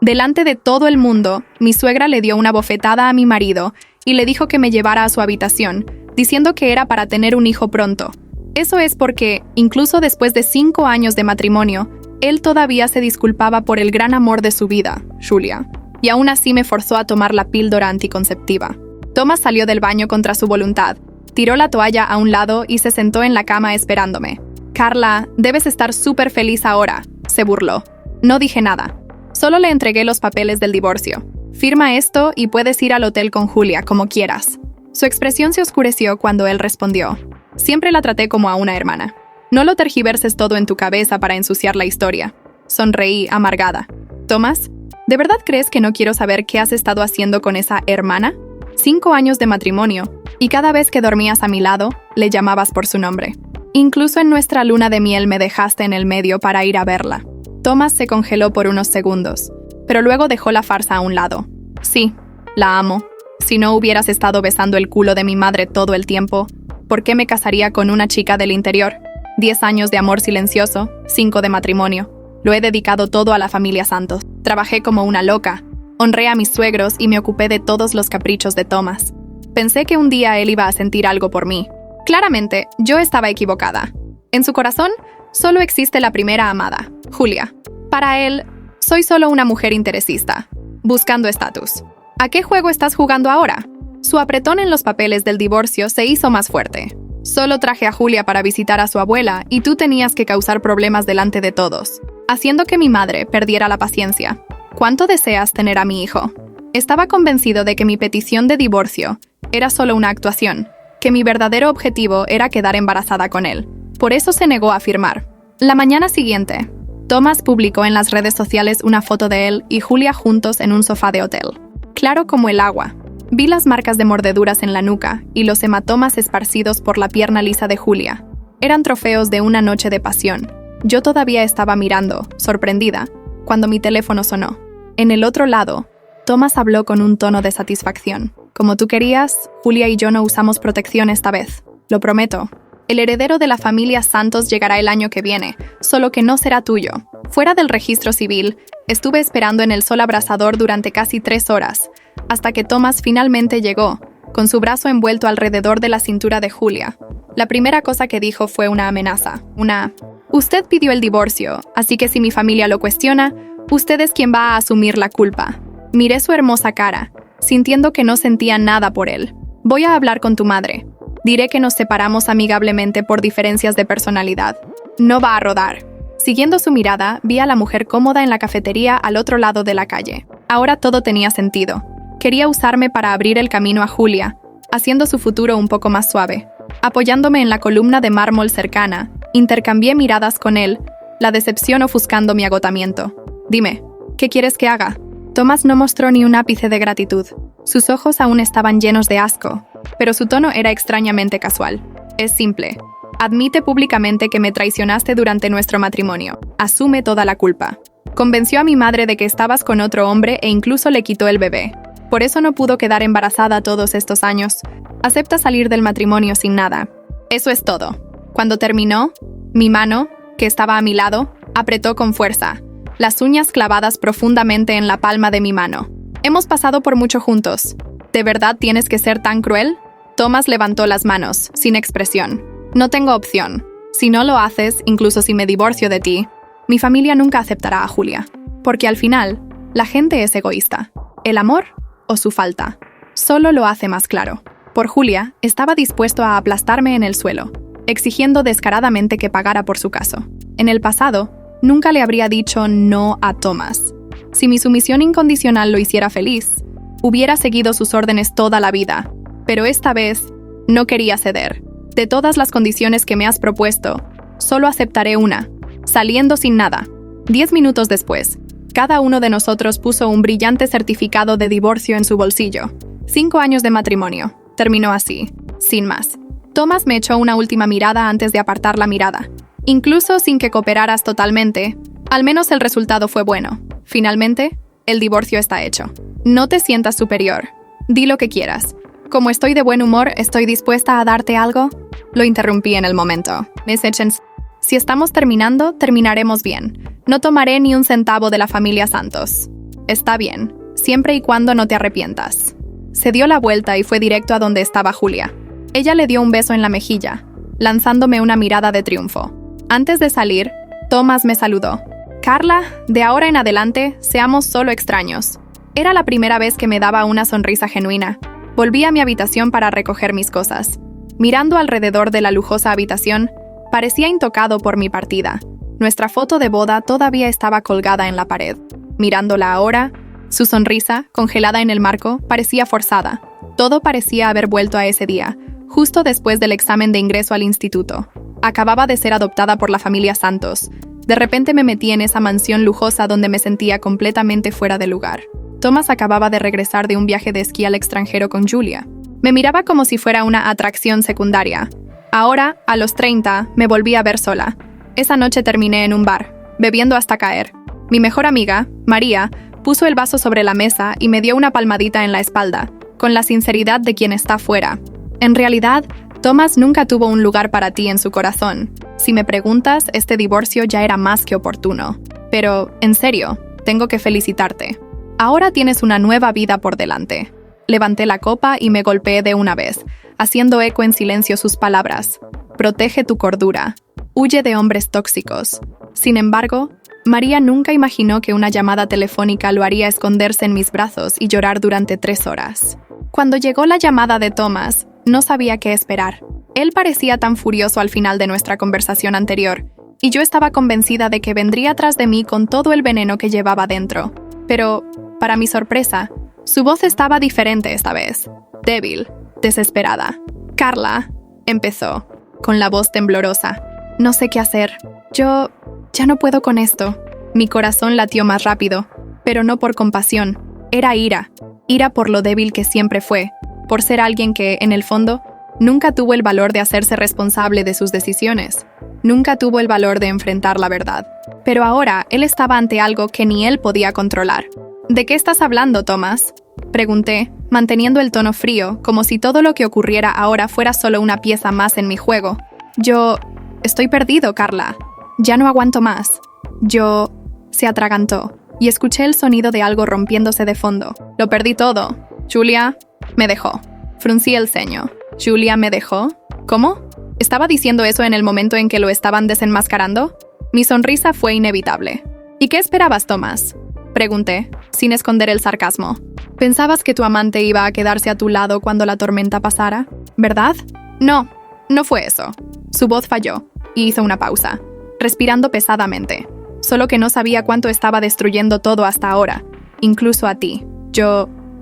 Delante de todo el mundo, mi suegra le dio una bofetada a mi marido y le dijo que me llevara a su habitación, diciendo que era para tener un hijo pronto. Eso es porque, incluso después de 5 años de matrimonio, él todavía se disculpaba por el gran amor de su vida, Julia, y aún así me forzó a tomar la píldora anticonceptiva. Thomas salió del baño contra su voluntad, tiró la toalla a un lado y se sentó en la cama esperándome. «Carla, debes estar súper feliz ahora», se burló. No dije nada. Solo le entregué los papeles del divorcio. «Firma esto y puedes ir al hotel con Julia, como quieras». Su expresión se oscureció cuando él respondió. «Siempre la traté como a una hermana. No lo tergiverses todo en tu cabeza para ensuciar la historia». Sonreí, amargada. «Thomas, ¿de verdad crees que no quiero saber qué has estado haciendo con esa hermana? 5 años de matrimonio, y cada vez que dormías a mi lado, le llamabas por su nombre. Incluso en nuestra luna de miel me dejaste en el medio para ir a verla». Thomas se congeló por unos segundos, pero luego dejó la farsa a un lado. «Sí, la amo. Si no hubieras estado besando el culo de mi madre todo el tiempo, ¿por qué me casaría con una chica del interior? 10 años de amor silencioso, 5 de matrimonio. Lo he dedicado todo a la familia Santos. Trabajé como una loca. Honré a mis suegros y me ocupé de todos los caprichos de Thomas. Pensé que un día él iba a sentir algo por mí. Claramente, yo estaba equivocada. En su corazón, solo existe la primera amada, Julia. Para él, soy solo una mujer interesista, buscando estatus. ¿A qué juego estás jugando ahora? Su apretón en los papeles del divorcio se hizo más fuerte. Solo traje a Julia para visitar a su abuela y tú tenías que causar problemas delante de todos, haciendo que mi madre perdiera la paciencia. ¿Cuánto deseas tener a mi hijo? Estaba convencido de que mi petición de divorcio era solo una actuación, que mi verdadero objetivo era quedar embarazada con él. Por eso se negó a firmar. La mañana siguiente, Thomas publicó en las redes sociales una foto de él y Julia juntos en un sofá de hotel. Claro como el agua. Vi las marcas de mordeduras en la nuca y los hematomas esparcidos por la pierna lisa de Julia. Eran trofeos de una noche de pasión. Yo todavía estaba mirando, sorprendida, cuando mi teléfono sonó. En el otro lado, Thomas habló con un tono de satisfacción. «Como tú querías, Julia y yo no usamos protección esta vez. Lo prometo. El heredero de la familia Santos llegará el año que viene, solo que no será tuyo». Fuera del registro civil, estuve esperando en el sol abrasador durante casi 3 horas, hasta que Thomas finalmente llegó, con su brazo envuelto alrededor de la cintura de Julia. La primera cosa que dijo fue una amenaza, «Usted pidió el divorcio, así que si mi familia lo cuestiona, usted es quien va a asumir la culpa». Miré su hermosa cara, sintiendo que no sentía nada por él. «Voy a hablar con tu madre. Diré que nos separamos amigablemente por diferencias de personalidad. No va a rodar». Siguiendo su mirada, vi a la mujer cómoda en la cafetería al otro lado de la calle. Ahora todo tenía sentido. Quería usarme para abrir el camino a Julia, haciendo su futuro un poco más suave. Apoyándome en la columna de mármol cercana, intercambié miradas con él, la decepción ofuscando mi agotamiento. «Dime, ¿qué quieres que haga?» Thomas no mostró ni un ápice de gratitud. Sus ojos aún estaban llenos de asco, pero su tono era extrañamente casual. «Es simple. Admite públicamente que me traicionaste durante nuestro matrimonio. Asume toda la culpa. Convenció a mi madre de que estabas con otro hombre e incluso le quitó el bebé. Por eso no pudo quedar embarazada todos estos años. Acepta salir del matrimonio sin nada. Eso es todo». Cuando terminó, mi mano, que estaba a mi lado, apretó con fuerza, las uñas clavadas profundamente en la palma de mi mano. «Hemos pasado por mucho juntos. ¿De verdad tienes que ser tan cruel?» Thomas levantó las manos, sin expresión. «No tengo opción. Si no lo haces, incluso si me divorcio de ti, mi familia nunca aceptará a Julia. Porque al final, la gente es egoísta. El amor o su falta solo lo hace más claro». Por Julia, estaba dispuesto a aplastarme en el suelo, exigiendo descaradamente que pagara por su caso. En el pasado, nunca le habría dicho no a Thomas. Si mi sumisión incondicional lo hiciera feliz, hubiera seguido sus órdenes toda la vida. Pero esta vez, no quería ceder. «De todas las condiciones que me has propuesto, solo aceptaré una, saliendo sin nada». 10 minutos después, cada uno de nosotros puso un brillante certificado de divorcio en su bolsillo. 5 años de matrimonio. Terminó así, sin más. Thomas me echó una última mirada antes de apartar la mirada. «Incluso sin que cooperaras totalmente, al menos el resultado fue bueno. Finalmente, el divorcio está hecho. No te sientas superior. Di lo que quieras. Como estoy de buen humor, ¿estoy dispuesta a darte algo?» Lo interrumpí en el momento. «Miss Hitchens, si estamos terminando, terminaremos bien. No tomaré ni un centavo de la familia Santos». Está bien, siempre y cuando no te arrepientas. Se dio la vuelta y fue directo a donde estaba Julia. Ella le dio un beso en la mejilla, lanzándome una mirada de triunfo. Antes de salir, Thomas me saludó. Carla, de ahora en adelante, seamos solo extraños. Era la primera vez que me daba una sonrisa genuina. Volví a mi habitación para recoger mis cosas. Mirando alrededor de la lujosa habitación, parecía intocado por mi partida. Nuestra foto de boda todavía estaba colgada en la pared. Mirándola ahora, su sonrisa, congelada en el marco, parecía forzada. Todo parecía haber vuelto a ese día, justo después del examen de ingreso al instituto. Acababa de ser adoptada por la familia Santos. De repente me metí en esa mansión lujosa donde me sentía completamente fuera de lugar. Thomas acababa de regresar de un viaje de esquí al extranjero con Julia. Me miraba como si fuera una atracción secundaria. Ahora, a los 30, me volví a ver sola. Esa noche terminé en un bar, bebiendo hasta caer. Mi mejor amiga, María, puso el vaso sobre la mesa y me dio una palmadita en la espalda, con la sinceridad de quien está fuera. En realidad, Thomas nunca tuvo un lugar para ti en su corazón. Si me preguntas, este divorcio ya era más que oportuno. Pero, en serio, tengo que felicitarte. Ahora tienes una nueva vida por delante. Levanté la copa y me golpeé de una vez, haciendo eco en silencio sus palabras. Protege tu cordura. Huye de hombres tóxicos. Sin embargo, María nunca imaginó que una llamada telefónica lo haría esconderse en mis brazos y llorar durante 3 horas. Cuando llegó la llamada de Thomas, no sabía qué esperar. Él parecía tan furioso al final de nuestra conversación anterior, y yo estaba convencida de que vendría tras de mí con todo el veneno que llevaba dentro. Pero, para mi sorpresa, su voz estaba diferente esta vez. Débil, desesperada. Carla, empezó, con la voz temblorosa. No sé qué hacer. Yo ya no puedo con esto. Mi corazón latió más rápido, pero no por compasión. Era ira. Ira por lo débil que siempre fue, por ser alguien que, en el fondo, nunca tuvo el valor de hacerse responsable de sus decisiones. Nunca tuvo el valor de enfrentar la verdad. Pero ahora él estaba ante algo que ni él podía controlar. ¿De qué estás hablando, Thomas?, pregunté, manteniendo el tono frío, como si todo lo que ocurriera ahora fuera solo una pieza más en mi juego. Yo estoy perdido, Carla. Ya no aguanto más. Se atragantó, y escuché el sonido de algo rompiéndose de fondo. Lo perdí todo. Julia me dejó. Fruncí el ceño. ¿Julia me dejó? ¿Cómo? ¿Estaba diciendo eso en el momento en que lo estaban desenmascarando? Mi sonrisa fue inevitable. ¿Y qué esperabas, Thomas?, pregunté, sin esconder el sarcasmo. ¿Pensabas que tu amante iba a quedarse a tu lado cuando la tormenta pasara? ¿Verdad? No fue eso. Su voz falló, y hizo una pausa, respirando pesadamente. Solo que no sabía cuánto estaba destruyendo todo hasta ahora, incluso a ti.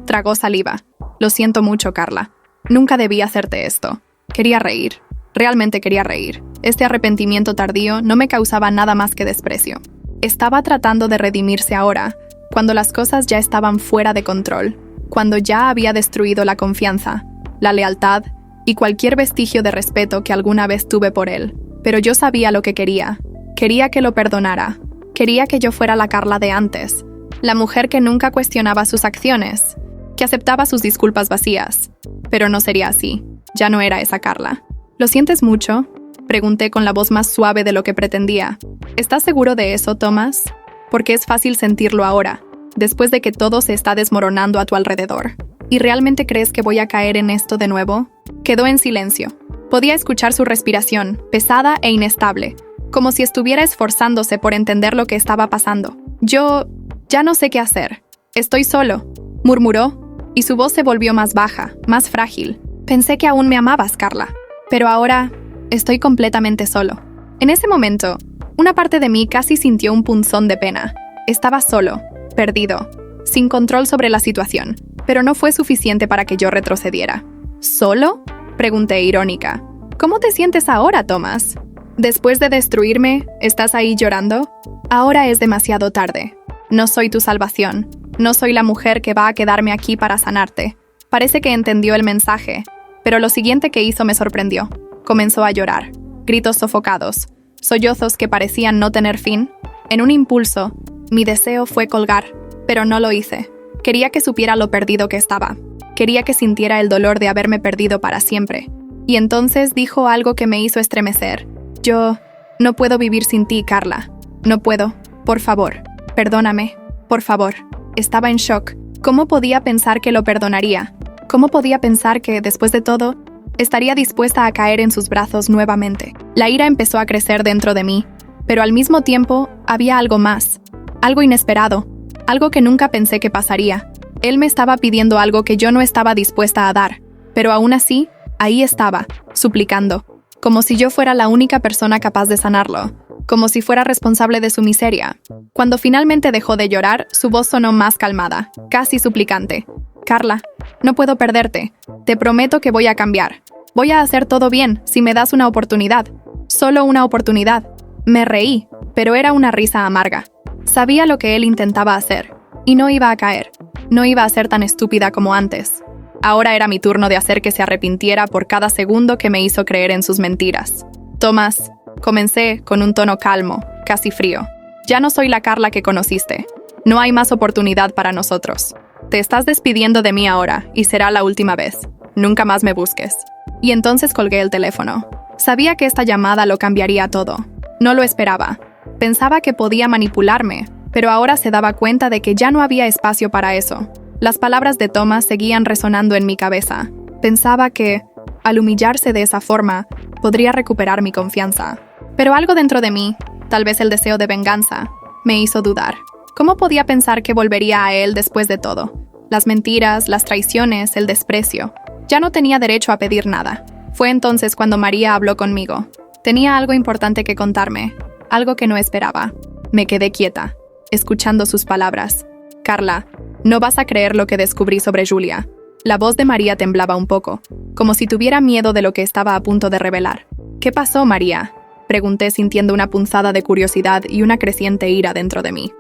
Tragó saliva. Lo siento mucho, Carla. Nunca debí hacerte esto. Quería reír. Realmente quería reír. Este arrepentimiento tardío no me causaba nada más que desprecio. Estaba tratando de redimirse ahora, cuando las cosas ya estaban fuera de control, cuando ya había destruido la confianza, la lealtad y cualquier vestigio de respeto que alguna vez tuve por él. Pero yo sabía lo que quería. Quería que lo perdonara. Quería que yo fuera la Carla de antes, la mujer que nunca cuestionaba sus acciones, que aceptaba sus disculpas vacías. Pero no sería así. Ya no era esa Carla. ¿Lo sientes mucho?, pregunté con la voz más suave de lo que pretendía. ¿Estás seguro de eso, Thomas? Porque es fácil sentirlo ahora, después de que todo se está desmoronando a tu alrededor. ¿Y realmente crees que voy a caer en esto de nuevo? Quedó en silencio. Podía escuchar su respiración, pesada e inestable, como si estuviera esforzándose por entender lo que estaba pasando. Yo ya no sé qué hacer. Estoy solo, murmuró, y su voz se volvió más baja, más frágil. Pensé que aún me amabas, Carla, pero ahora estoy completamente solo. En ese momento, una parte de mí casi sintió un punzón de pena. Estaba solo, perdido, sin control sobre la situación, pero no fue suficiente para que yo retrocediera. ¿Solo?, pregunté irónica. ¿Cómo te sientes ahora, Thomas? Después de destruirme, ¿estás ahí llorando? Ahora es demasiado tarde. No soy tu salvación. No soy la mujer que va a quedarme aquí para sanarte. Parece que entendió el mensaje, pero lo siguiente que hizo me sorprendió. Comenzó a llorar. Gritos sofocados, sollozos que parecían no tener fin. En un impulso, mi deseo fue colgar, pero no lo hice. Quería que supiera lo perdido que estaba. Quería que sintiera el dolor de haberme perdido para siempre. Y entonces dijo algo que me hizo estremecer. Yo no puedo vivir sin ti, Carla. No puedo. Por favor, perdóname. Por favor. estaba en shock. ¿Cómo podía pensar que lo perdonaría? ¿Cómo podía pensar que, después de todo, estaría dispuesta a caer en sus brazos nuevamente? La ira empezó a crecer dentro de mí, pero al mismo tiempo había algo más, algo inesperado, algo que nunca pensé que pasaría. Él me estaba pidiendo algo que yo no estaba dispuesta a dar, pero aún así, ahí estaba, suplicando, como si yo fuera la única persona capaz de sanarlo, como si fuera responsable de su miseria. Cuando finalmente dejó de llorar, su voz sonó más calmada, casi suplicante. Carla, no puedo perderte. Te prometo que voy a cambiar. Voy a hacer todo bien si me das una oportunidad. Solo una oportunidad. Me reí, pero era una risa amarga. Sabía lo que él intentaba hacer, y no iba a caer. No iba a ser tan estúpida como antes. Ahora era mi turno de hacer que se arrepintiera por cada segundo que me hizo creer en sus mentiras. Tomás, comencé con un tono calmo, casi frío. Ya no soy la Carla que conociste. No hay más oportunidad para nosotros. Te estás despidiendo de mí ahora, y será la última vez. Nunca más me busques. Y entonces colgué el teléfono. Sabía que esta llamada lo cambiaría todo. No lo esperaba. Pensaba que podía manipularme, pero ahora se daba cuenta de que ya no había espacio para eso. Las palabras de Tomás seguían resonando en mi cabeza. Pensaba que, al humillarse de esa forma, podría recuperar mi confianza. Pero algo dentro de mí, tal vez el deseo de venganza, me hizo dudar. ¿Cómo podía pensar que volvería a él después de todo? Las mentiras, las traiciones, el desprecio. Ya no tenía derecho a pedir nada. Fue entonces cuando María habló conmigo. Tenía algo importante que contarme, algo que no esperaba. Me quedé quieta, escuchando sus palabras. Carla, no vas a creer lo que descubrí sobre Julia. La voz de María temblaba un poco, como si tuviera miedo de lo que estaba a punto de revelar. ¿Qué pasó, María?, pregunté sintiendo una punzada de curiosidad y una creciente ira dentro de mí.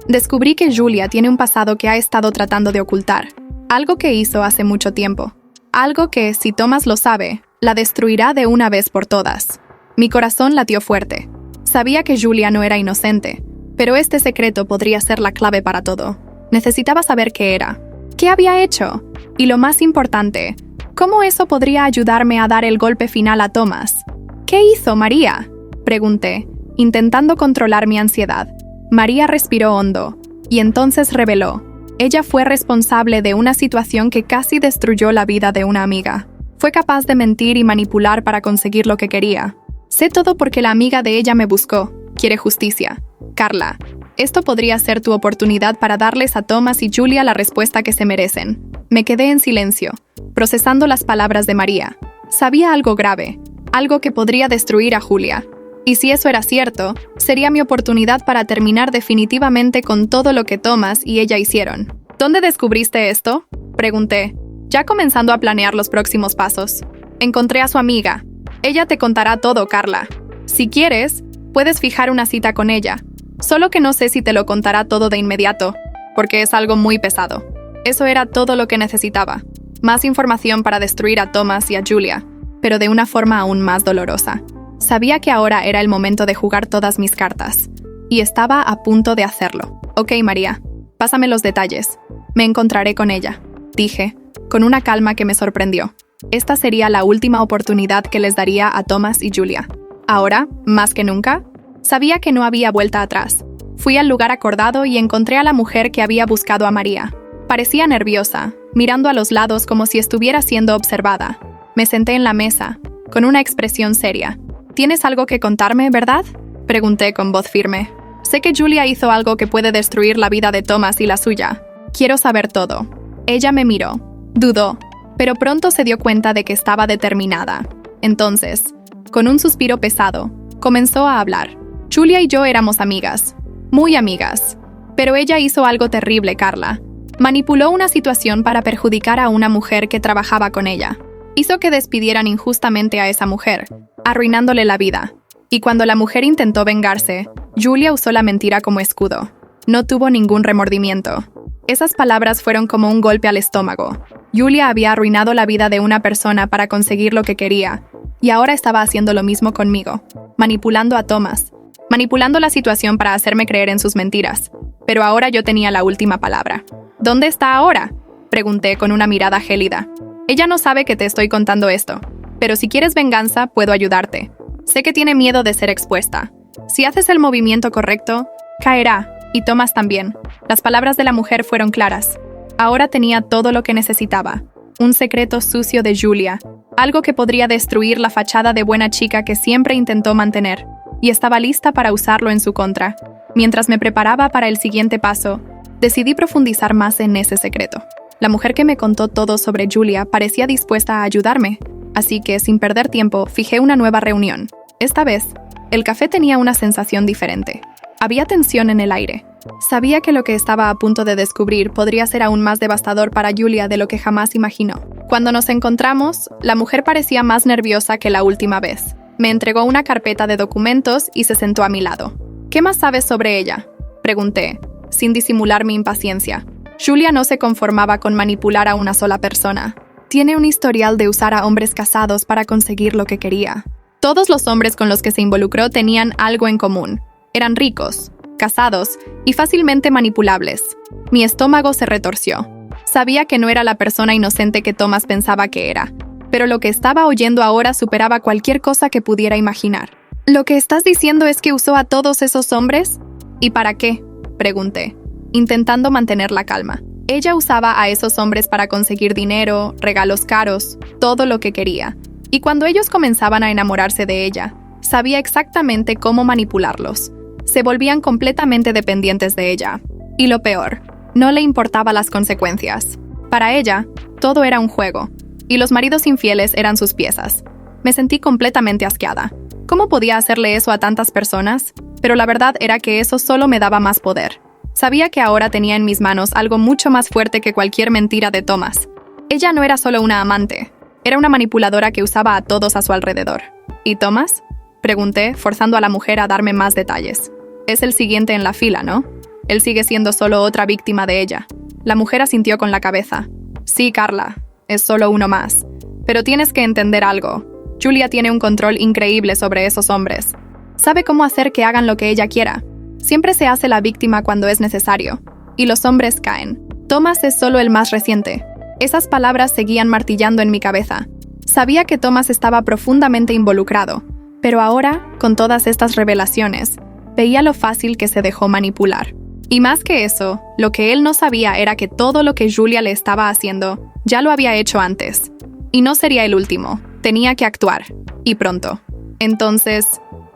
Descubrí que Julia tiene un pasado que ha estado tratando de ocultar. Algo que hizo hace mucho tiempo. Algo que, si Tomás lo sabe, la destruirá de una vez por todas. Mi corazón latió fuerte. Sabía que Julia no era inocente, pero este secreto podría ser la clave para todo. Necesitaba saber qué era. ¿Qué había hecho? Y lo más importante, ¿cómo eso podría ayudarme a dar el golpe final a Tomás? ¿Qué hizo María?, pregunté, intentando controlar mi ansiedad. María respiró hondo, y entonces reveló. Ella fue responsable de una situación que casi destruyó la vida de una amiga. Fue capaz de mentir y manipular para conseguir lo que quería. Sé todo porque la amiga de ella me buscó. Quiere justicia. Carla, esto podría ser tu oportunidad para darles a Tomás y Julia la respuesta que se merecen. Me quedé en silencio, procesando las palabras de María. Sabía algo grave, algo que podría destruir a Julia. Y si eso era cierto, sería mi oportunidad para terminar definitivamente con todo lo que Tomás y ella hicieron. ¿Dónde descubriste esto?, pregunté, ya comenzando a planear los próximos pasos. Encontré a su amiga. Ella te contará todo, Carla. Si quieres, puedes fijar una cita con ella. Solo que no sé si te lo contará todo de inmediato, porque es algo muy pesado. Eso era todo lo que necesitaba. Más información para destruir a Tomás y a Julia, pero de una forma aún más dolorosa. Sabía que ahora era el momento de jugar todas mis cartas, y estaba a punto de hacerlo. Ok, María, pásame los detalles. Me encontraré con ella, dije, con una calma que me sorprendió. Esta sería la última oportunidad que les daría a Tomás y Julia. Ahora, más que nunca, sabía que no había vuelta atrás. Fui al lugar acordado y encontré a la mujer que había buscado a María. Parecía nerviosa, mirando a los lados como si estuviera siendo observada. Me senté en la mesa, con una expresión seria. ¿Tienes algo que contarme, verdad?, pregunté con voz firme. Sé que Julia hizo algo que puede destruir la vida de Tomás y la suya. Quiero saber todo. Ella me miró, dudó, pero pronto se dio cuenta de que estaba determinada. Entonces, con un suspiro pesado, comenzó a hablar. Julia y yo éramos amigas, muy amigas. Pero ella hizo algo terrible, Carla. Manipuló una situación para perjudicar a una mujer que trabajaba con ella. Hizo que despidieran injustamente a esa mujer, arruinándole la vida. Y cuando la mujer intentó vengarse, Julia usó la mentira como escudo. No tuvo ningún remordimiento. Esas palabras fueron como un golpe al estómago. Julia había arruinado la vida de una persona para conseguir lo que quería, y ahora estaba haciendo lo mismo conmigo, manipulando a Tomás, manipulando la situación para hacerme creer en sus mentiras. Pero ahora yo tenía la última palabra. ¿Dónde está ahora?, pregunté con una mirada gélida. Ella no sabe que te estoy contando esto, pero si quieres venganza, puedo ayudarte. Sé que tiene miedo de ser expuesta. Si haces el movimiento correcto, caerá, Y Thomas también. Las palabras de la mujer fueron claras. Ahora tenía todo lo que necesitaba. Un secreto sucio de Julia. Algo que podría destruir la fachada de buena chica que siempre intentó mantener. Y estaba lista para usarlo en su contra. Mientras me preparaba para el siguiente paso, decidí profundizar más en ese secreto. La mujer que me contó todo sobre Julia parecía dispuesta a ayudarme. Así que, sin perder tiempo, fijé una nueva reunión. Esta vez, el café tenía una sensación diferente. Había tensión en el aire. Sabía que lo que estaba a punto de descubrir podría ser aún más devastador para Julia de lo que jamás imaginó. Cuando nos encontramos, la mujer parecía más nerviosa que la última vez. Me entregó una carpeta de documentos y se sentó a mi lado. ¿Qué más sabes sobre ella?, pregunté, sin disimular mi impaciencia. Julia no se conformaba con manipular a una sola persona. Tiene un historial de usar a hombres casados para conseguir lo que quería. Todos los hombres con los que se involucró tenían algo en común. Eran ricos, casados y fácilmente manipulables. Mi estómago se retorció. Sabía que no era la persona inocente que Thomas pensaba que era, pero lo que estaba oyendo ahora superaba cualquier cosa que pudiera imaginar. ¿Lo que estás diciendo es que usó a todos esos hombres? ¿Y para qué?, pregunté, intentando mantener la calma. Ella usaba a esos hombres para conseguir dinero, regalos caros, todo lo que quería. Y cuando ellos comenzaban a enamorarse de ella, sabía exactamente cómo manipularlos. Se volvían completamente dependientes de ella. Y lo peor, no le importaban las consecuencias. Para ella, todo era un juego, y los maridos infieles eran sus piezas. Me sentí completamente asqueada. ¿Cómo podía hacerle eso a tantas personas? Pero la verdad era que eso solo me daba más poder. Sabía que ahora tenía en mis manos algo mucho más fuerte que cualquier mentira de Thomas. Ella no era solo una amante, era una manipuladora que usaba a todos a su alrededor. ¿Y Thomas?, pregunté, forzando a la mujer a darme más detalles. Es el siguiente en la fila, ¿no? Él sigue siendo solo otra víctima de ella. La mujer asintió con la cabeza. Sí, Carla, es solo uno más. Pero tienes que entender algo. Julia tiene un control increíble sobre esos hombres. Sabe cómo hacer que hagan lo que ella quiera. Siempre se hace la víctima cuando es necesario. Y los hombres caen. Thomas es solo el más reciente. Esas palabras seguían martillando en mi cabeza. Sabía que Thomas estaba profundamente involucrado. Pero ahora, con todas estas revelaciones, veía lo fácil que se dejó manipular. Y más que eso, lo que él no sabía era que todo lo que Julia le estaba haciendo ya lo había hecho antes. Y no sería el último. Tenía que actuar. Y pronto. Entonces,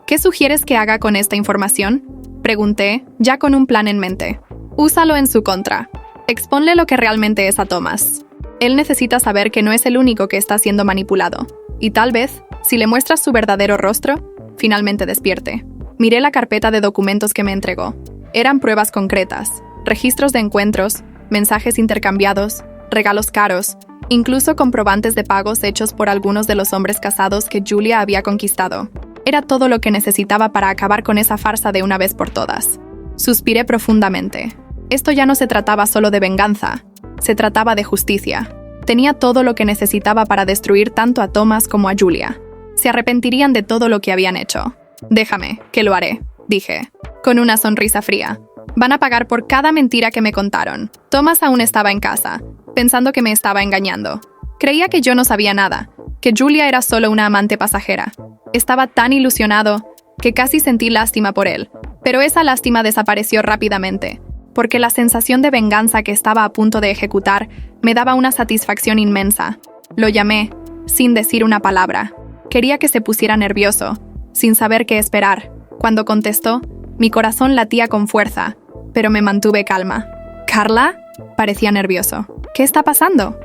¿qué sugieres que haga con esta información?, pregunté, ya con un plan en mente. Úsalo en su contra. Exponle lo que realmente es a Thomas. Él necesita saber que no es el único que está siendo manipulado. Y tal vez, si le muestras su verdadero rostro, finalmente despierte. Miré la carpeta de documentos que me entregó. Eran pruebas concretas, registros de encuentros, mensajes intercambiados, regalos caros, incluso comprobantes de pagos hechos por algunos de los hombres casados que Julia había conquistado. Era todo lo que necesitaba para acabar con esa farsa de una vez por todas. Suspiré profundamente. Esto ya no se trataba solo de venganza, se trataba de justicia. Tenía todo lo que necesitaba para destruir tanto a Thomas como a Julia. Se arrepentirían de todo lo que habían hecho. Déjame, que lo haré, dije, con una sonrisa fría. Van a pagar por cada mentira que me contaron. Thomas aún estaba en casa, pensando que me estaba engañando. Creía que yo no sabía nada, que Julia era solo una amante pasajera. Estaba tan ilusionado que casi sentí lástima por él, pero esa lástima desapareció rápidamente, porque la sensación de venganza que estaba a punto de ejecutar me daba una satisfacción inmensa. Lo llamé, sin decir una palabra. Quería que se pusiera nervioso, sin saber qué esperar. Cuando contestó, mi corazón latía con fuerza, pero me mantuve calma. ¿Carla?, parecía nervioso. ¿Qué está pasando?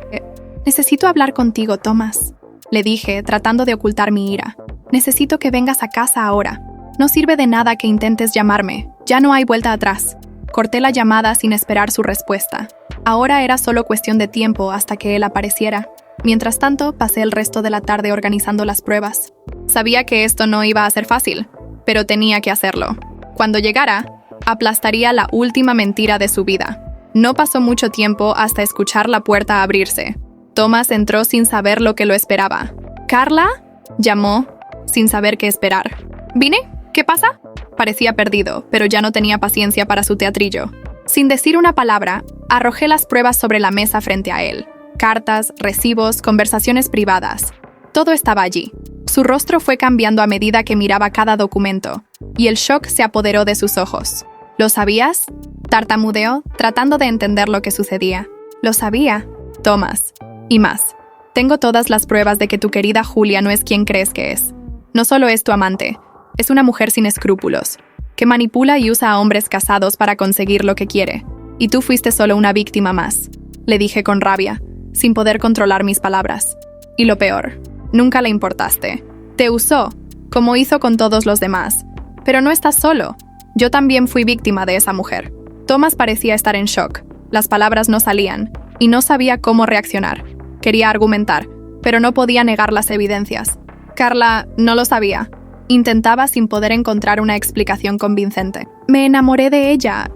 Necesito hablar contigo, Thomas, le dije, tratando de ocultar mi ira. Necesito que vengas a casa ahora. No sirve de nada que intentes llamarme. Ya no hay vuelta atrás. Corté la llamada sin esperar su respuesta. Ahora era solo cuestión de tiempo hasta que él apareciera. Mientras tanto, pasé el resto de la tarde organizando las pruebas. Sabía que esto no iba a ser fácil, pero tenía que hacerlo. Cuando llegara, aplastaría la última mentira de su vida. No pasó mucho tiempo hasta escuchar la puerta abrirse. Thomas entró sin saber lo que lo esperaba. ¿Carla?, llamó, sin saber qué esperar. ¿Vine? ¿Qué pasa? Parecía perdido, pero ya no tenía paciencia para su teatrillo. Sin decir una palabra, arrojé las pruebas sobre la mesa frente a él. Cartas, recibos, conversaciones privadas. Todo estaba allí. Su rostro fue cambiando a medida que miraba cada documento, y el shock se apoderó de sus ojos. ¿Lo sabías? Tartamudeó, tratando de entender lo que sucedía. Lo sabía. Thomas. Y más. Tengo todas las pruebas de que tu querida Julia no es quien crees que es. No solo es tu amante, es una mujer sin escrúpulos, que manipula y usa a hombres casados para conseguir lo que quiere. Y tú fuiste solo una víctima más, le dije con rabia, sin poder controlar mis palabras. Y lo peor, nunca le importaste. Te usó, como hizo con todos los demás. Pero no estás solo. Yo también fui víctima de esa mujer. Thomas parecía estar en shock. Las palabras no salían, y no sabía cómo reaccionar. Quería argumentar, pero no podía negar las evidencias. Carla no lo sabía. Intentaba sin poder encontrar una explicación convincente. Me enamoré de ella.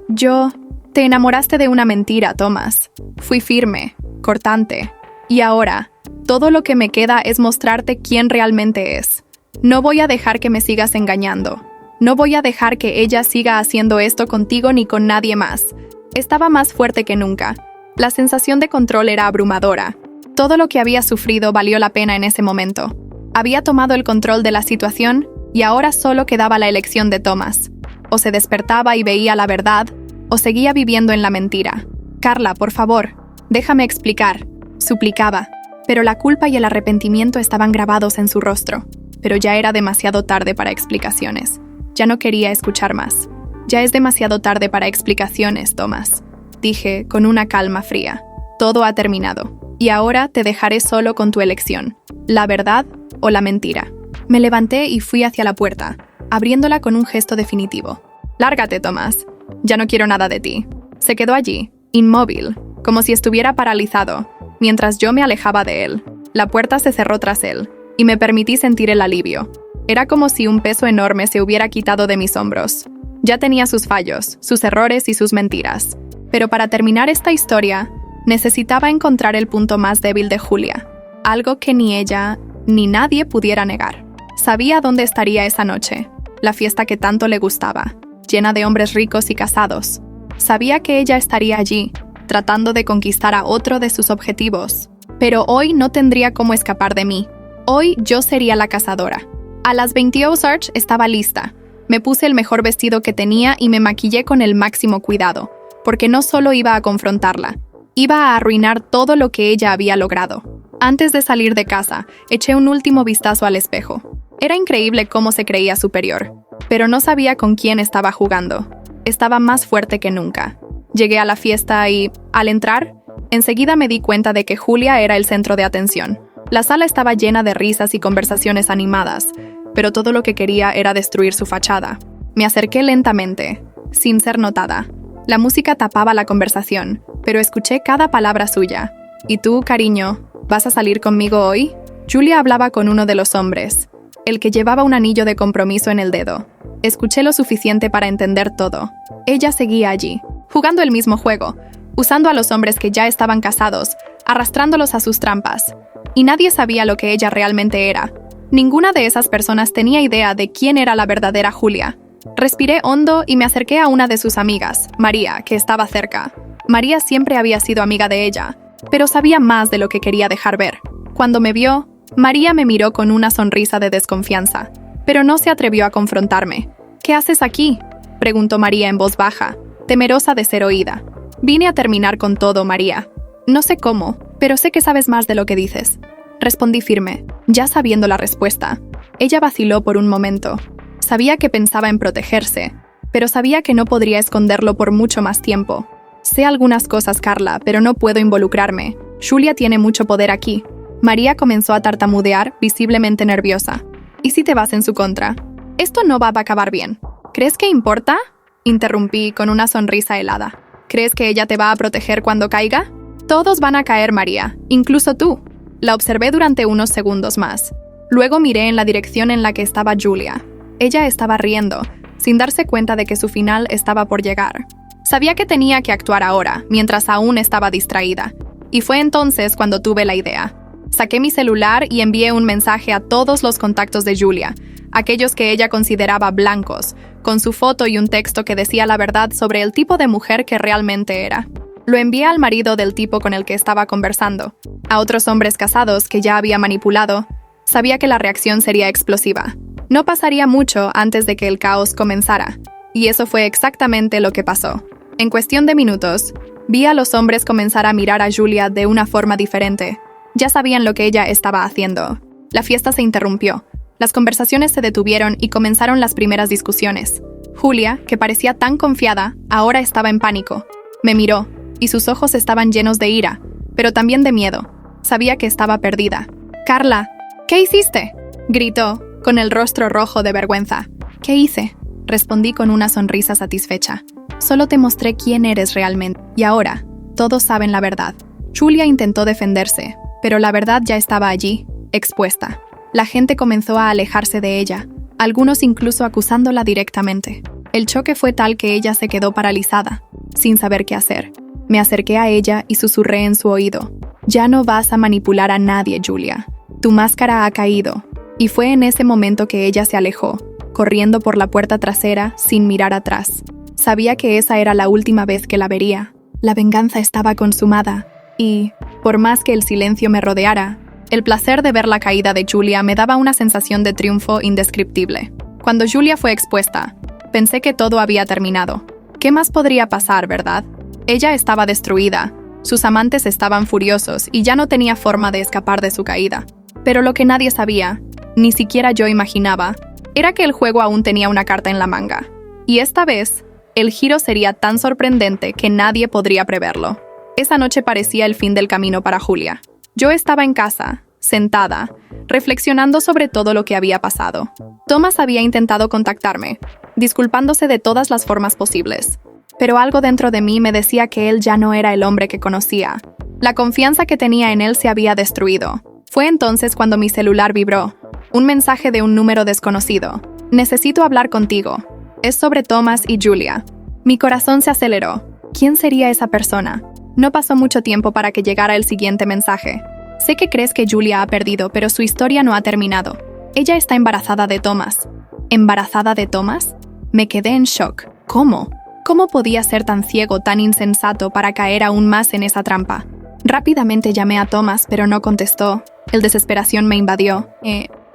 Te enamoraste de una mentira, Thomas. Fui firme, cortante. Y ahora, todo lo que me queda es mostrarte quién realmente es. No voy a dejar que me sigas engañando. No voy a dejar que ella siga haciendo esto contigo ni con nadie más. Estaba más fuerte que nunca. La sensación de control era abrumadora. Todo lo que había sufrido valió la pena en ese momento. Había tomado el control de la situación y ahora solo quedaba la elección de Thomas. O se despertaba y veía la verdad, o seguía viviendo en la mentira. Carla, por favor, déjame explicar, suplicaba. Pero la culpa y el arrepentimiento estaban grabados en su rostro. Pero ya era demasiado tarde para explicaciones. Ya no quería escuchar más. Ya es demasiado tarde para explicaciones, Thomas, dije con una calma fría. Todo ha terminado. Y ahora te dejaré solo con tu elección, la verdad o la mentira. Me levanté y fui hacia la puerta, abriéndola con un gesto definitivo. Lárgate, Thomas. Ya no quiero nada de ti. Se quedó allí, inmóvil, como si estuviera paralizado, mientras yo me alejaba de él. La puerta se cerró tras él, y me permití sentir el alivio. Era como si un peso enorme se hubiera quitado de mis hombros. Ya tenía sus fallos, sus errores y sus mentiras. Pero para terminar esta historia, necesitaba encontrar el punto más débil de Julia, algo que ni ella ni nadie pudiera negar. Sabía dónde estaría esa noche, la fiesta que tanto le gustaba, llena de hombres ricos y casados. Sabía que ella estaría allí, tratando de conquistar a otro de sus objetivos. Pero hoy no tendría cómo escapar de mí. Hoy yo sería la cazadora. A las 20 Ozarch estaba lista. Me puse el mejor vestido que tenía y me maquillé con el máximo cuidado, porque no solo iba a confrontarla, iba a arruinar todo lo que ella había logrado. Antes de salir de casa, eché un último vistazo al espejo. Era increíble cómo se creía superior, pero no sabía con quién estaba jugando. Estaba más fuerte que nunca. Llegué a la fiesta y, al entrar, enseguida me di cuenta de que Julia era el centro de atención. La sala estaba llena de risas y conversaciones animadas, pero todo lo que quería era destruir su fachada. Me acerqué lentamente, sin ser notada. La música tapaba la conversación, pero escuché cada palabra suya. ¿Y tú, cariño, vas a salir conmigo hoy? Julia hablaba con uno de los hombres, el que llevaba un anillo de compromiso en el dedo. Escuché lo suficiente para entender todo. Ella seguía allí, jugando el mismo juego, usando a los hombres que ya estaban casados, arrastrándolos a sus trampas. Y nadie sabía lo que ella realmente era. Ninguna de esas personas tenía idea de quién era la verdadera Julia. Respiré hondo y me acerqué a una de sus amigas, María, que estaba cerca. María siempre había sido amiga de ella, pero sabía más de lo que quería dejar ver. Cuando me vio, María me miró con una sonrisa de desconfianza, pero no se atrevió a confrontarme. ¿Qué haces aquí?, preguntó María en voz baja, temerosa de ser oída. Vine a terminar con todo, María. No sé cómo, pero sé que sabes más de lo que dices. Respondí firme, ya sabiendo la respuesta. Ella vaciló por un momento. Sabía que pensaba en protegerse, pero sabía que no podría esconderlo por mucho más tiempo. Sé algunas cosas, Carla, pero no puedo involucrarme. Julia tiene mucho poder aquí. María comenzó a tartamudear, visiblemente nerviosa. ¿Y si te vas en su contra? Esto no va a acabar bien. ¿Crees que importa?, interrumpí con una sonrisa helada. ¿Crees que ella te va a proteger cuando caiga? Todos van a caer, María, incluso tú. La observé durante unos segundos más. Luego miré en la dirección en la que estaba Julia. Ella estaba riendo, sin darse cuenta de que su final estaba por llegar. Sabía que tenía que actuar ahora, mientras aún estaba distraída. Y fue entonces cuando tuve la idea. Saqué mi celular y envié un mensaje a todos los contactos de Julia, aquellos que ella consideraba blancos, con su foto y un texto que decía la verdad sobre el tipo de mujer que realmente era. Lo envié al marido del tipo con el que estaba conversando, a otros hombres casados que ya había manipulado. Sabía que la reacción sería explosiva. No pasaría mucho antes de que el caos comenzara, Y eso fue exactamente lo que pasó. En cuestión de minutos, vi a los hombres comenzar a mirar a Julia de una forma diferente. Ya sabían lo que ella estaba haciendo. La fiesta se interrumpió. Las conversaciones se detuvieron y comenzaron las primeras discusiones. Julia, que parecía tan confiada, ahora estaba en pánico. Me miró, y sus ojos estaban llenos de ira, pero también de miedo. Sabía que estaba perdida. «Carla, ¿qué hiciste?», gritó, con el rostro rojo de vergüenza. «¿Qué hice?», respondí con una sonrisa satisfecha. «Solo te mostré quién eres realmente. Y ahora, todos saben la verdad». Julia intentó defenderse, pero la verdad ya estaba allí, expuesta. La gente comenzó a alejarse de ella, algunos incluso acusándola directamente. El choque fue tal que ella se quedó paralizada, sin saber qué hacer. Me acerqué a ella y susurré en su oído. «Ya no vas a manipular a nadie, Julia. Tu máscara ha caído». Y fue en ese momento que ella se alejó, corriendo por la puerta trasera sin mirar atrás. Sabía que esa era la última vez que la vería. La venganza estaba consumada, y, por más que el silencio me rodeara, el placer de ver la caída de Julia me daba una sensación de triunfo indescriptible. Cuando Julia fue expuesta, pensé que todo había terminado. ¿Qué más podría pasar, verdad? Ella estaba destruida, sus amantes estaban furiosos y ya no tenía forma de escapar de su caída. Pero lo que nadie sabía, ni siquiera yo imaginaba, era que el juego aún tenía una carta en la manga. Y esta vez, el giro sería tan sorprendente que nadie podría preverlo. Esa noche parecía el fin del camino para Julia. Yo estaba en casa, sentada, reflexionando sobre todo lo que había pasado. Thomas había intentado contactarme, disculpándose de todas las formas posibles. Pero algo dentro de mí me decía que él ya no era el hombre que conocía. La confianza que tenía en él se había destruido. Fue entonces cuando mi celular vibró. Un mensaje de un número desconocido. «Necesito hablar contigo. Es sobre Thomas y Julia». Mi corazón se aceleró. ¿Quién sería esa persona? No pasó mucho tiempo para que llegara el siguiente mensaje. «Sé que crees que Julia ha perdido, pero su historia no ha terminado. Ella está embarazada de Thomas». ¿Embarazada de Thomas? Me quedé en shock. ¿Cómo? ¿Cómo podía ser tan ciego, tan insensato para caer aún más en esa trampa? Rápidamente llamé a Thomas, pero no contestó. El desesperación me invadió.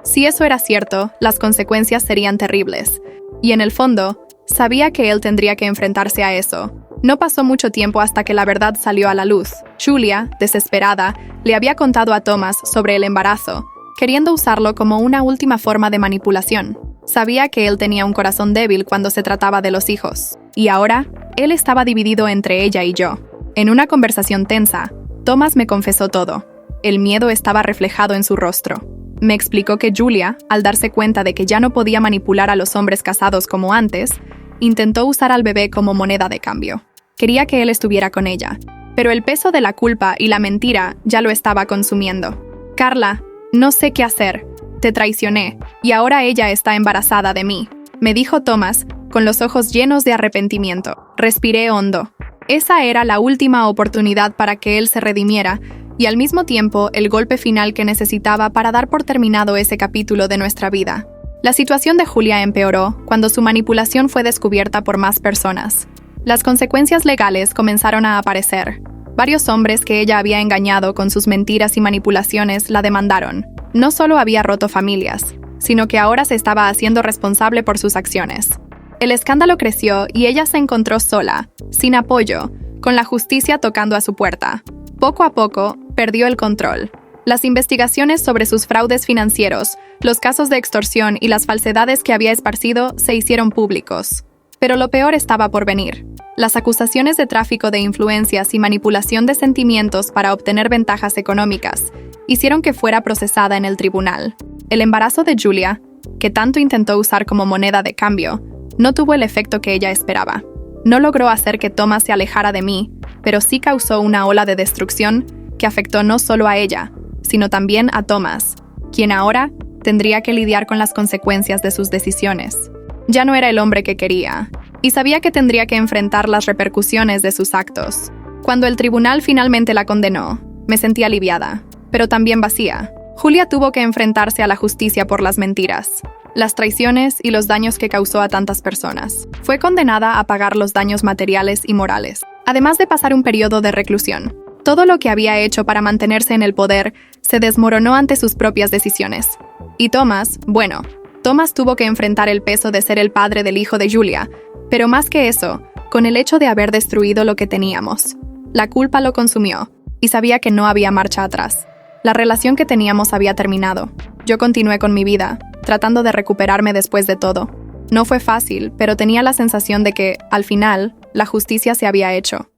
Si eso era cierto, las consecuencias serían terribles. Y en el fondo, sabía que él tendría que enfrentarse a eso. No pasó mucho tiempo hasta que la verdad salió a la luz. Julia, desesperada, le había contado a Thomas sobre el embarazo, queriendo usarlo como una última forma de manipulación. Sabía que él tenía un corazón débil cuando se trataba de los hijos. Y ahora, él estaba dividido entre ella y yo. En una conversación tensa, Thomas me confesó todo. El miedo estaba reflejado en su rostro. Me explicó que Julia, al darse cuenta de que ya no podía manipular a los hombres casados como antes, intentó usar al bebé como moneda de cambio. Quería que él estuviera con ella, pero el peso de la culpa y la mentira ya lo estaba consumiendo. «Carla, no sé qué hacer. Te traicioné, y ahora ella está embarazada de mí», me dijo Thomas, con los ojos llenos de arrepentimiento. Respiré hondo. Esa era la última oportunidad para que él se redimiera, y al mismo tiempo el golpe final que necesitaba para dar por terminado ese capítulo de nuestra vida. La situación de Julia empeoró cuando su manipulación fue descubierta por más personas. Las consecuencias legales comenzaron a aparecer. Varios hombres que ella había engañado con sus mentiras y manipulaciones la demandaron. No solo había roto familias, sino que ahora se estaba haciendo responsable por sus acciones. El escándalo creció y ella se encontró sola, sin apoyo, con la justicia tocando a su puerta. Poco a poco, perdió el control. Las investigaciones sobre sus fraudes financieros, los casos de extorsión y las falsedades que había esparcido se hicieron públicos. Pero lo peor estaba por venir. Las acusaciones de tráfico de influencias y manipulación de sentimientos para obtener ventajas económicas hicieron que fuera procesada en el tribunal. El embarazo de Julia, que tanto intentó usar como moneda de cambio, no tuvo el efecto que ella esperaba. No logró hacer que Thomas se alejara de mí, pero sí causó una ola de destrucción que afectó no solo a ella, sino también a Thomas, quien ahora tendría que lidiar con las consecuencias de sus decisiones. Ya no era el hombre que quería, y sabía que tendría que enfrentar las repercusiones de sus actos. Cuando el tribunal finalmente la condenó, me sentí aliviada, pero también vacía. Julia tuvo que enfrentarse a la justicia por las mentiras, las traiciones y los daños que causó a tantas personas. Fue condenada a pagar los daños materiales y morales, además de pasar un periodo de reclusión. Todo lo que había hecho para mantenerse en el poder se desmoronó ante sus propias decisiones. Y Thomas, bueno, Thomas tuvo que enfrentar el peso de ser el padre del hijo de Julia, pero más que eso, con el hecho de haber destruido lo que teníamos. La culpa lo consumió, y sabía que no había marcha atrás. La relación que teníamos había terminado. Yo continué con mi vida, tratando de recuperarme después de todo. No fue fácil, pero tenía la sensación de que, al final, la justicia se había hecho.